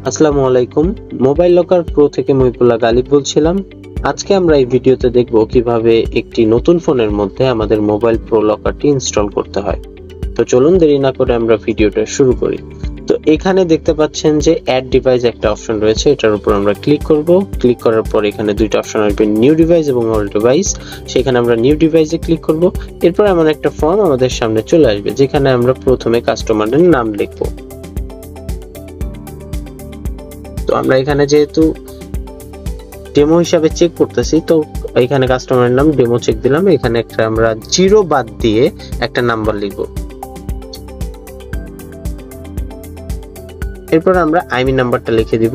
আসসালামু আলাইকুম। Mobile locker pro থেকে মহিবুল্লাহ গালিব বলছিলাম। আজকে আমরা এই ভিডিওতে দেখব কিভাবে একটি নতুন ফোনের মধ্যে আমাদের মোবাইল প্রো লকারটি ইনস্টল করতে হয়। তো চলুন দেরি না করে আমরা ভিডিওটা শুরু করি। তো এখানে দেখতে পাচ্ছেন যে অ্যাড ডিভাইস একটা অপশন রয়েছে, এটার উপর আমরা ক্লিক করব। ক্লিক করার পর এখানে দুইটা অপশন আসবে, নিউ ডিভাইস এবং ওল্ড ডিভাইস। সেখানে আমরা নিউ ডিভাইসে ক্লিক করব। এরপর এমন একটা ফর্ম আমাদের সামনে চলে আসবে, যেখানে আমরা প্রথমে কাস্টমারের নাম লিখব। তো আমরা এখানে যেহেতু ডেমো হিসাবে চেক করতেছি, তো এখানে কাস্টমারের নাম ডেমো চেক দিলাম। এখানে একটা আমরা 0 বাদ দিয়ে একটা নাম্বার লিখব। এরপর আমরা আইমি নাম্বারটা লিখে দিব।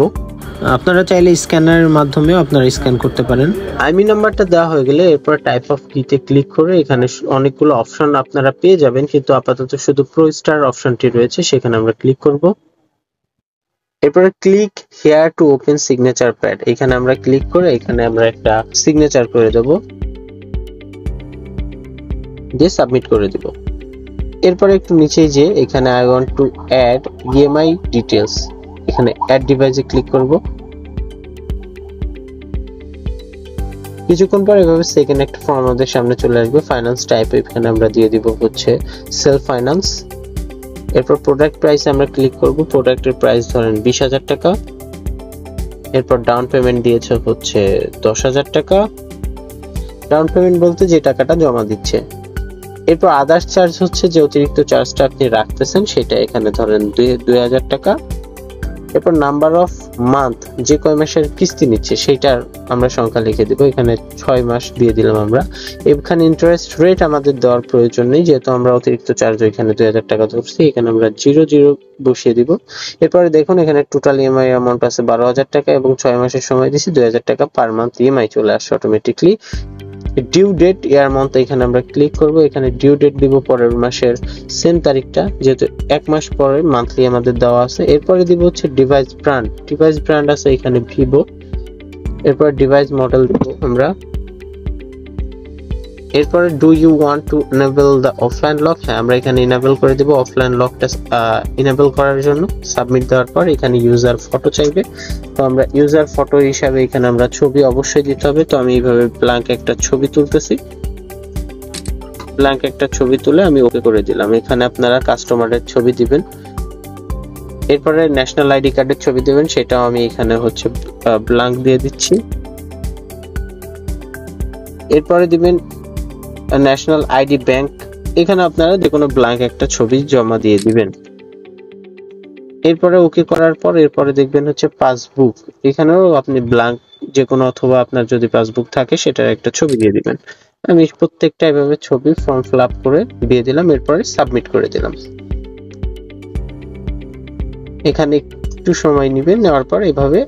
আপনারা চাইলে স্ক্যানারের মাধ্যমেও আপনারা স্ক্যান করতে পারেন। আইমি নাম্বারটা দেওয়া হয়ে গেলে এরপর টাইপ অফ কিতে ক্লিক করে এখানে অনেকগুলো অপশন আপনারা পেয়ে যাবেন, কিন্তু আপাতত শুধু প্রো স্টার অপশনটি রয়েছে, সেখানে আমরা ক্লিক করব। এরপরে click here to open signature pad, এখানে আমরা ক্লিক করে এখানে আমরা একটা সিগনেচার করে দেব, দিয়ে সাবমিট করে দেব। এরপরে একটু নিচে যে এখানে I want to add EMI details, এখানে অ্যাড ডিভাইসে ক্লিক করব। কিছুক্ষণ পর এভাবে সেকেন্ড একটা ফর্ম আমাদের সামনে চলে আসবে। ফাইন্যান্স টাইপ এখানে আমরা দিয়ে দিব হচ্ছে সেলফ ফাইন্যান্স। এরপর প্রোডাক্ট প্রাইস আমরা ক্লিক করব। প্রোডাক্টের প্রাইস ধরেন 20,000 টাকা। এরপর ডাউন পেমেন্ট দিয়েছে হচ্ছে 10,000 টাকা। ডাউন পেমেন্ট বলতে যে টাকাটা জমা দিচ্ছে। এরপর আদার্স চার্জ হচ্ছে যে অতিরিক্ত চার্জটা আপনি রাখতেছেন, সেটা এখানে ধরেন 2,000 টাকা। এরপর নাম্বার অফ মান্থ, যে কয় মাসের কিস্তি নিচ্ছে সেইটার আমরা সংখ্যা লিখে দিব। এখানে 6 মাস দিয়ে দিলাম আমরা। এখানে ইন্টারেস্ট রেট আমাদের দেওয়ার প্রয়োজন নেই, যেহেতু আমরা অতিরিক্ত চার্জ এখানে 2,000 টাকা ধরছি, এখানে আমরা 0 বসিয়ে দিব। এরপরে দেখুন এখানে টোটাল ইএমআই অ্যামাউন্ট আছে 12,000 টাকা এবং 6 মাসের সময় দিছি, 2,000 টাকা পার মান্থ ইএমআই চলে আসছে automatically. Due date year month এখানে আমরা ক্লিক করব। এখানে ডিউ ডেট দিব পরের মাসের সেম তারিখটা, যেহেতু 1 মাস পরে মান্থলি আমাদের দেওয়া আছে। এরপরে দিব হচ্ছে ডিভাইস ব্র্যান্ড। ডিভাইস ব্র্যান্ড আছে এখানে ভিভো। এরপর ডিভাইস মডেল দিব আমরা। এরপরে do you want to enable the offline lock, হ্যাঁ আমরা এখানে এনেবল করে দিব অফলাইন লকটা এনেবল করার জন্য। সাবমিট দেওয়ার পর এখানে ইউজার ফটো চাইবে, তো আমরা ইউজার ফটো হিসাবে এখানে আমরা ছবি অবশ্যই দিতে হবে। তো আমি এইভাবে ব্ল্যাঙ্ক একটা ছবি তুলতেছি। ব্ল্যাঙ্ক একটা ছবি তুলে আমি ওকে করে দিলাম। এখানে আপনারা কাস্টমারের ছবি দিবেন। এরপরে ন্যাশনাল আইডি কার্ডের ছবি দিবেন, সেটাও আমি এখানে হচ্ছে ব্ল্যাঙ্ক দিয়ে দিচ্ছি। এরপরে দিবেন ন্যাশনাল আইডি ব্যাংক, এখানে আপনারা যে কোনো ব্ল্যাঙ্ক একটা ছবি জমা দিয়ে দিবেন। এরপরে ওকে করার পর এরপরে দেখবেন হচ্ছে পাসবুক, এখানেও আপনি ব্ল্যাঙ্ক যে কোনো অথবা আপনার যদি পাসবুক থাকে সেটার একটা ছবি দিয়ে দিবেন। আমি প্রত্যেকটা এভাবে ছবি ফর্ম ফিল আপ করে দিয়ে দিলাম। এরপরে সাবমিট করে দিলাম। এখানে একটু সময় নেবেন, নেওয়ার পর এভাবে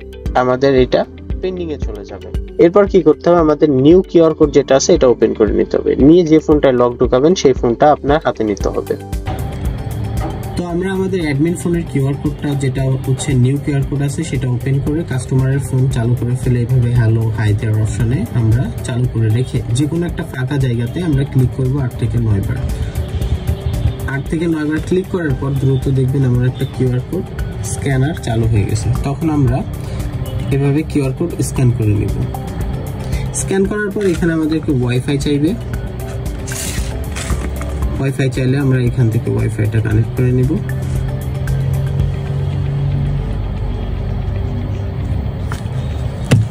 আমাদের এটা পেন্ডিং এ চলে যাবে। এরপর কি করতে হবে, আমাদের নিউ কিউআর কোড যেটা আছে এটা ওপেন করে নিতে হবে। নিয়ে যে ফোনটায় লক ঢুকাবেন সেই ফোনটা আপনার হাতে নিতে হবে। তো আমরা আমাদের অ্যাডমিন ফোনের কিউআর কোডটা যেটা হচ্ছে নিউ কিউআর কোড আছে সেটা ওপেন করে কাস্টমারের ফোন চালু করে ফেলে এভাবে হ্যালো হাই দেওয়ার অপশনে আমরা চালু করে রেখে যে কোনো একটা ফাঁকা জায়গাতে আমরা ক্লিক করব 8 থেকে 9 বার। 8 থেকে 9 বার ক্লিক করার পর দ্রুত দেখবেন আমার একটা কিউআর কোড স্ক্যানার চালু হয়ে গেছে। তখন আমরা এভাবে কিউআর কোড স্ক্যান করে নিব। স্ক্যান করার পর এখানে আমাদেরকে ওয়াইফাই চাইবে। ওয়াইফাই চাইলে আমরা এখান থেকে ওয়াইফাইটা কানেক্ট করে নিব।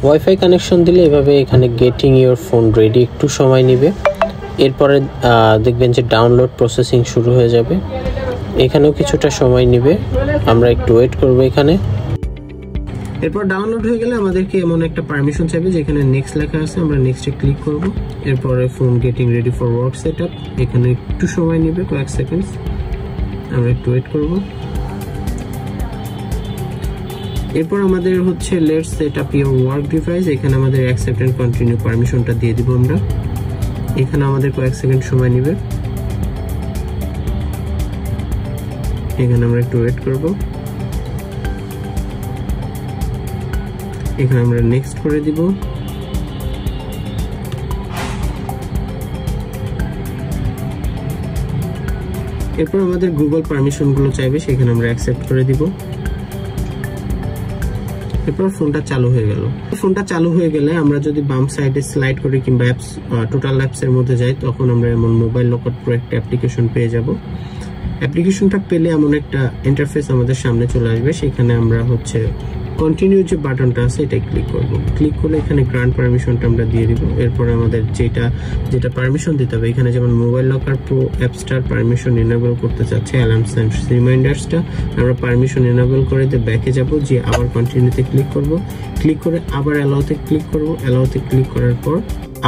ওয়াইফাই কানেকশন দিলে এভাবে এখানে গেটিং ইওর ফোন রেডি একটু সময় নেবে। এরপরে দেখবেন যে ডাউনলোড প্রসেসিং শুরু হয়ে যাবে, এখানেও কিছুটা সময় নেবে, আমরা একটু ওয়েট করব এখানে। এরপর ডাউনলোড হয়ে গেলে আমাদেরকে এমন একটা পারমিশন চাইবে যেখানে নেক্সট লেখা আছে, আমরা নেক্সটে ক্লিক করব। এরপরে phone getting ready for work setup, এখানে একটু সময় নেবে, কয়েক সেকেন্ডস, আমরা একটু ওয়েট করব। এরপর আমাদের হচ্ছে let's set up your work device, এখানে আমাদের অ্যাকসেপ্ট এন্ড কন্টিনিউ পারমিশনটা দিয়ে দিব আমরা। এখানে আমাদের কয়েক সেকেন্ড সময় নেবে, এখানে আমরা একটু ওয়েট করব। এখানে আমরা নেক্সট করে দিব। এরপর আমাদের গুগল পারমিশন গুলো চাইবে, সেখানে আমরা অ্যাকসেপ্ট করে দিব। এরপর ফোনটা চালু হয়ে গেল। ফোনটা চালু হয়ে গেলে আমরা যদি বাম সাইডে স্লাইড করি কিংবা অ্যাপস টোটাল অ্যাপস এর মধ্যে যাই, তখন আমরা এমন মোবাইল লকার প্রো একটা অ্যাপ্লিকেশন পেয়ে যাব। অ্যাপ্লিকেশনটা পেলে এমন একটা ইন্টারফেস আমাদের সামনে চলে আসবে। সেখানে আমরা হচ্ছে কন্টিনিউ যে বাটনটা আছে এটা ক্লিক করব। ক্লিক করলে এখানে গ্রান্ট পারমিশনটা আমরা দিয়ে দিব। এরপর আমাদের যেটা পারমিশন দিতে হবে, এখানে যেমন মোবাইল লকার প্রো অ্যাপসটার পারমিশন এনেবল করতে চাচ্ছে, অ্যালার্মস এন্ড রিমাইন্ডার্সটা আমরা পারমিশন এনেবল করে দিয়ে ব্যাকে যাব, যে আবার কন্টিনিউতে ক্লিক করব। ক্লিক করে আবার অ্যালাউতে ক্লিক করব। অ্যালাউতে ক্লিক করার পর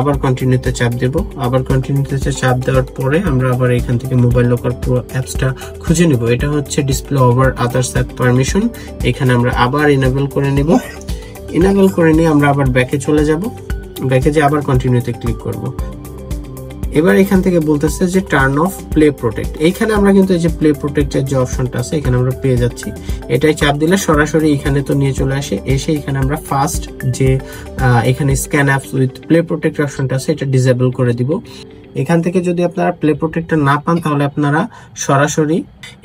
আবার কন্টিনিউতে চাপ দেব। আবার কন্টিনিউতে চাপ দেওয়ার পরে আমরা আবার এখান থেকে মোবাইল লকার প্রো অ্যাপসটা খুঁজে নেব। এটা হচ্ছে display over others app permission. এখানে আমরা আবার এনেবল করে নেব। এনেবল করে নিয়ে আমরা আবার ব্যাকে চলে যাব। ব্যাকে যে আবার কন্টিনিউতে ক্লিক করব। এবার এখান থেকে বলতেছে যে টার্ন অফ প্লে প্রোটেক্ট। এইখানে আমরা কিন্তু এই যে প্লে প্রোটেক্টের যে অপশনটা আছে এখানে আমরা পেয়ে যাচ্ছি। এটাই চাপ দিলে সরাসরি এখানে তো নিয়ে চলে আসে। এসে এখানে আমরা ফার্স্ট যে এখানে scan apps with play protect অপশনটা আছে এটা ডিসেবল করে দিব। এখান থেকে যদি আপনারা প্লে প্রোটেক্টটা না পান তাহলে আপনারা সরাসরি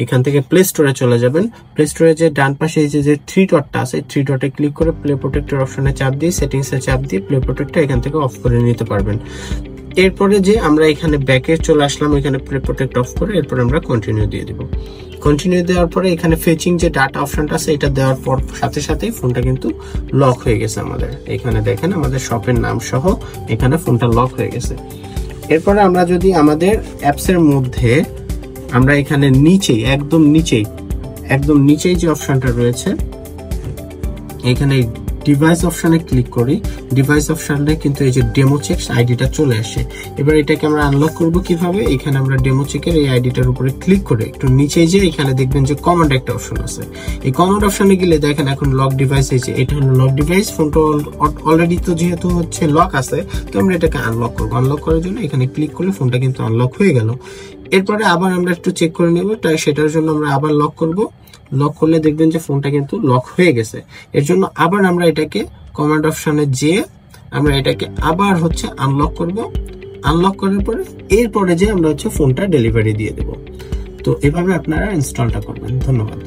এখান থেকে প্লে স্টোরে চলে যাবেন। প্লে স্টোরে যে ডান পাশে এই যে থ্রি ডটটা আছে, থ্রি ডটে ক্লিক করে প্লে প্রোটেক্টের অপশনে চাপ দিয়ে সেটিংসে চাপ দিয়ে প্লে প্রোটেক্টটা এখান থেকে অফ করে নিতে পারবেন। এরপরে যে আমরা এখানে ব্যাকে চলে আসলাম, এখানে প্লে প্রোটেক্ট অফ করে এরপর আমরা কন্টিনিউ দিয়ে দিব। কন্টিনিউ দেওয়ার পরে এখানে ফেচিং যে ডাটা অপশনটা আছে এটা দেওয়ার পর সাথে সাথেই ফোনটা কিন্তু লক হয়ে গেছে আমাদের। এখানে দেখেন আমাদের শপের নাম সহ এখানে ফোনটা লক হয়ে গেছে। এরপরে আমরা যদি আমাদের অ্যাপসের মধ্যে আমরা এখানে নিচেই একদম নিচেই যে অপশনটা রয়েছে এখানে ডিভাইস অপশনে ক্লিক করি। ডিভাইস অপশনে কিন্তু এই যে ডেমো চেক আইডিটা চলে আসে। এবার এটাকে আমরা আনলক করব কিভাবে, এখানে আমরা ডেমো চেকের এই আইডিটার উপরে ক্লিক করে একটু নিচে যে এখানে দেখবেন যে কমান্ড একটা অপশন আছে। এই কমান্ড অপশনে গেলে দেখেন এখন লক ডিভাইস হয়েছে। এটা হলো লক ডিভাইস। ফোনটা অলরেডি তো যেহেতু হচ্ছে লক আছে, তো আমরা এটাকে আনলক করব। আনলক করার জন্য এখানে ক্লিক করলে ফোনটা কিন্তু আনলক হয়ে গেল। এরপরে আবার আমরা একটু চেক করে নেব, তাই সেটার জন্য আমরা আবার লক করব। লক করলে দেখবেন যে ফোনটা কিন্তু লক হয়ে গেছে। এর জন্য আবার আমরা এটাকে কমান্ড অপশনে যেয়ে আমরা এটাকে আবার হচ্ছে আনলক করব। আনলক করার পরে এরপরে যে আমরা হচ্ছে ফোনটা ডেলিভারি দিয়ে দেব। তো এভাবে আপনারা ইনস্টলটা করবেন। ধন্যবাদ।